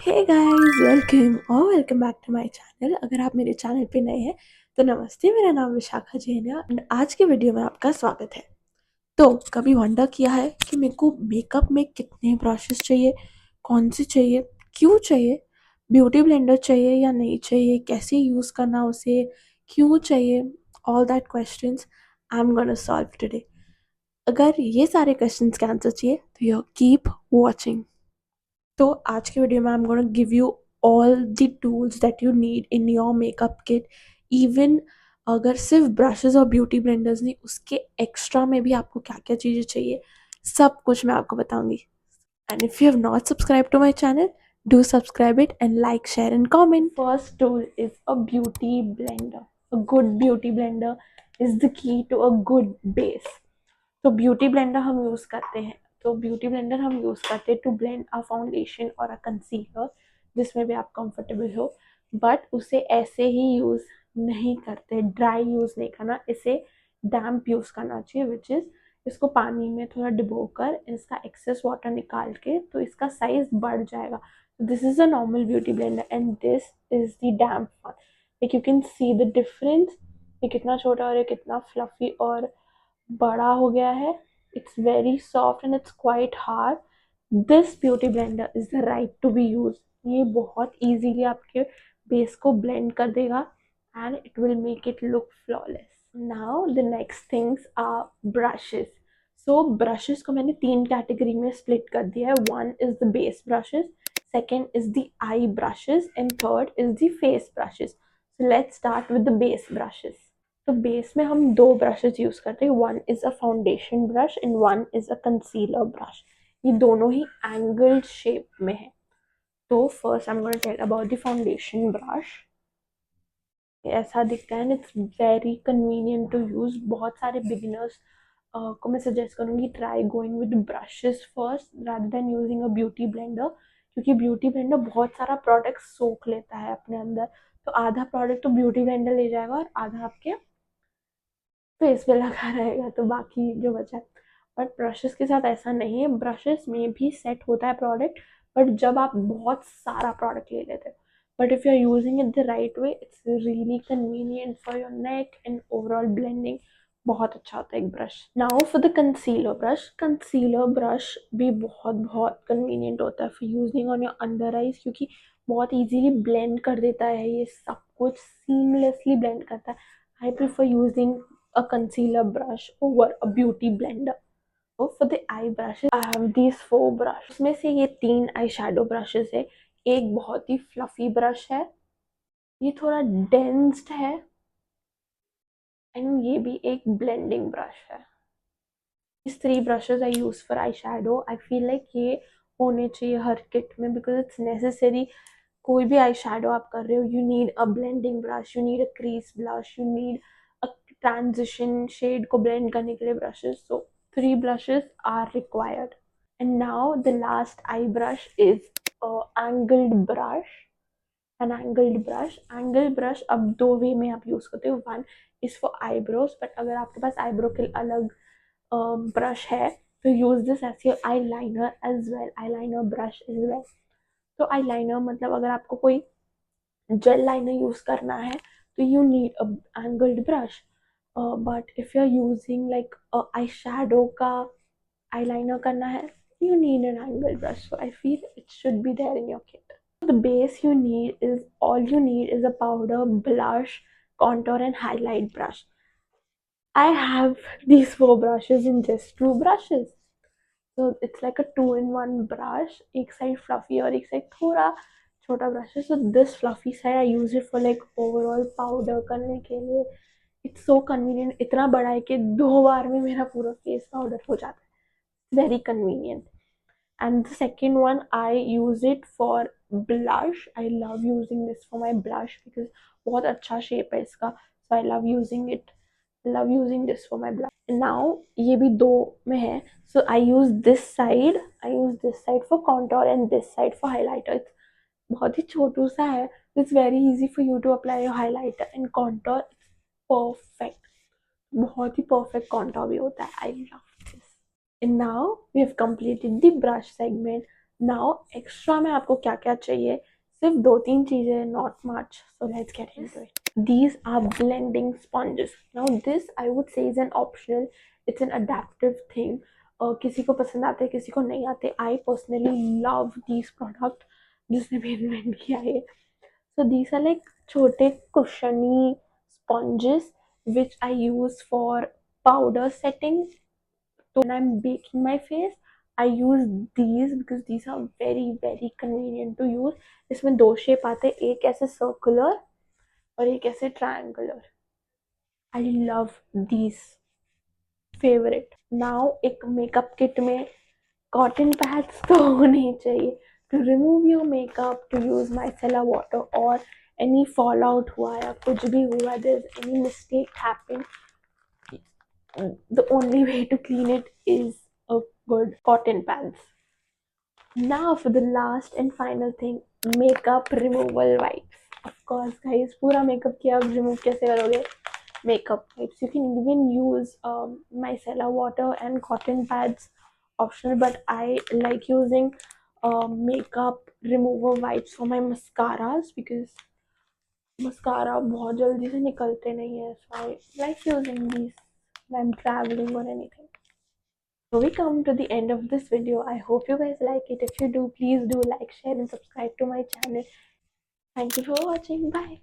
Hey guys, welcome back to my channel. अगर आप मेरे चैनल पे नए हैं तो नमस्ते, मेरा नाम विशाखा जैन है और आज के वीडियो में आपका स्वागत है। तो कभी वंडर किया है कि मेरे को मेकअप में कितने ब्रशेस चाहिए, कौन से चाहिए, क्यों चाहिए, ब्यूटी ब्लेंडर चाहिए या नहीं चाहिए, कैसे यूज़ करना उसे, क्यों चाहिए, all that questions I am gonna solve today. अगर ये सारे क्वेश्चंस के आंसर चाहिए तो यू कीप वॉचिंग। तो आज के वीडियो में आई am gonna give you all the tools that you need in your makeup kit. Even अगर सिर्फ ब्रशेस और ब्यूटी ब्लेंडर्स नहीं, उसके एक्स्ट्रा में भी आपको क्या क्या चीज़ें चाहिए, सब कुछ मैं आपको बताऊंगी। And if you have not subscribe to my channel, do subscribe it and like, share and comment. First tool is a beauty blender. A good beauty blender is the key to a good base. तो beauty blender हम use करते हैं, तो beauty blender हम use करते हैं to blend a foundation और अ concealer, जिसमें भी आप कंफर्टेबल हो। बट उसे ऐसे ही यूज़ नहीं करते, ड्राई यूज़ नहीं करना, इसे डैम्प यूज़ करना चाहिए, विच इज़ इसको पानी में थोड़ा डुबोकर इसका एक्सेस वाटर निकाल के तो इसका साइज बढ़ जाएगा। This is a normal beauty blender and this is the damp one. Like you can see the difference, ये कितना छोटा और ये कितना फ्लफी और बड़ा हो गया है। It's very soft and it's quite hard. This beauty blender is the right to be use. ये बहुत इजीली आपके बेस को ब्लेंड कर देगा एंड it will make it look flawless. Now the next things are brushes. So brushes को मैंने तीन कैटेगरी में स्प्लिट कर दिया है। One is the base brushes, second is the eye brushes, and third is the face brushes. So let's start with the base brushes. तो base में हम दो ब्रशेस यूज करते हैं, one is a foundation brush and one is a concealer brush. ये दोनों ही angled shape में है। तो first I am gonna tell about the foundation brush. ऐसा दिखता है, it's very convenient to use. बहुत सारे बिगिनर्स को मैं सजेस्ट करूँगी try going with brushes first rather than using a beauty blender, क्योंकि ब्यूटी ब्लेंडर बहुत सारा प्रोडक्ट सोख लेता है अपने अंदर। तो आधा प्रोडक्ट तो ब्यूटी ब्लेंडर ले जाएगा और आधा आपके फेस पे लगा रहेगा, तो बाकी जो बचा है। बट ब्रशेस के साथ ऐसा नहीं है, ब्रशेस में भी सेट होता है प्रोडक्ट, बट जब आप बहुत सारा प्रोडक्ट ले लेते हो। But if you are using it the right way, it's really convenient for your neck and overall blending. बहुत अच्छा होता है एक brush. Now for the concealer brush. Concealer brush भी बहुत बहुत कन्वीनियंट होता है for using on your under eyes, क्योंकि बहुत इजीली ब्लेंड कर देता है, ये सब कुछ सीमलेसली ब्लेंड करता है। I prefer using a concealer brush over a beauty blender. So for the eye brushes, I have these four brushes. उसमें से ये तीन आई शेडो ब्रशेस है। एक बहुत ही फ्लफी ब्रश है, ये थोड़ा डेंस्ड है, एंड ये भी एक ब्लेंडिंग ब्रश है। इस three brushes I use for eye shadow. I feel like ये होने चाहिए हर किट में, बिकॉज इट्स नेसेसरी। कोई भी आई शेडो आप कर रहे हो, you need a blending brush, you need a crease brush, you need a transition shade को ब्लेंड करने के लिए brushes. So three brushes are required. And now the last eye brush is a angled brush. An angled brush अब दो वे में आप use करते हो। One is for eyebrows, but अगर आपके पास आईब्रो के अलग ब्रश है तो use this as your eyeliner as well, eyeliner brush as well. तो आई लाइनर मतलब अगर आपको कोई जेल लाइनर यूज करना है तो you need a angled brush. But if you are using like eye shadow का eye liner करना है, you need an angled brush. So I feel it should be there in your kit. The base you need is, all you need is a powder, blush, contour and highlight brush. I have these four brushes in just two brushes. So it's like a two-in-one brush. एक side fluffy और एक side थोड़ा छोटा brush है. So this fluffy side I use it for like overall powder करने के लिए. It's so convenient. इतना बड़ा है कि दो बार में मेरा पूरा face powder हो जाता है. Very convenient. And the second one, I use it for blush. I love using this for my blush because बहुत अच्छा shape है इसका, so I love using it. Love using this for my blush. And now ये भी दो में है, so I use this side. I use this side for contour and this side for highlighter. It's बहुत ही छोटू सा है. It's very easy for you to apply your highlighter and contour. It's perfect. बहुत ही perfect contour भी होता है. I love this. And now we have completed the brush segment. Now extra में आपको क्या क्या चाहिए, सिर्फ 2-3 चीज़ें, not much, so let's get into it. These are blending sponges. Now this I would say is an optional, it's an adaptive thing. किसी को पसंद आते हैं, किसी को नहीं आते. I personally love these product जिसने भी इन्वेंट किया है. So these are like छोटे cushiony sponges which I use for powder setting. So when I'm baking my face, I use these because these are very convenient to use. इसमें दो shape आते हैं, एक ऐसे सर्कुलर और एक ऐसे triangular. I love these, favourite. Now एक मेकअप किट में कॉटन पैड्स तो होने ही चाहिए to remove your makeup, to use micellar water और एनी फॉल आउट हुआ या कुछ भी हुआ, there is any mistake happen, the only way to clean it is a good cotton pads. Now for the last and final thing, makeup removal wipes. Of course guys, पूरा makeup किया अब remove कैसे करोगे? Makeup wipes. You can even use micellar water and cotton pads, optional, but I like using makeup remover wipes for my mascaras because mascara बहुत जल्दी से निकलते नहीं है. So I like using these when I'm traveling or anything. So we come to the end of this video. I hope you guys like it. If you do, please do like, share and subscribe to my channel. Thank you for watching. Bye.